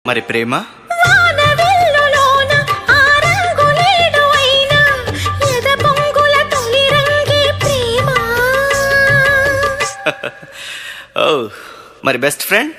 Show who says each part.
Speaker 1: మరి ప్రేమ
Speaker 2: వానవిల్లులోన ఆ రంగులేడు అయినా ఎద పొంగుల తొలి రంగే ప్రేమ.
Speaker 1: ఓ మరి బెస్ట్ ఫ్రెండ్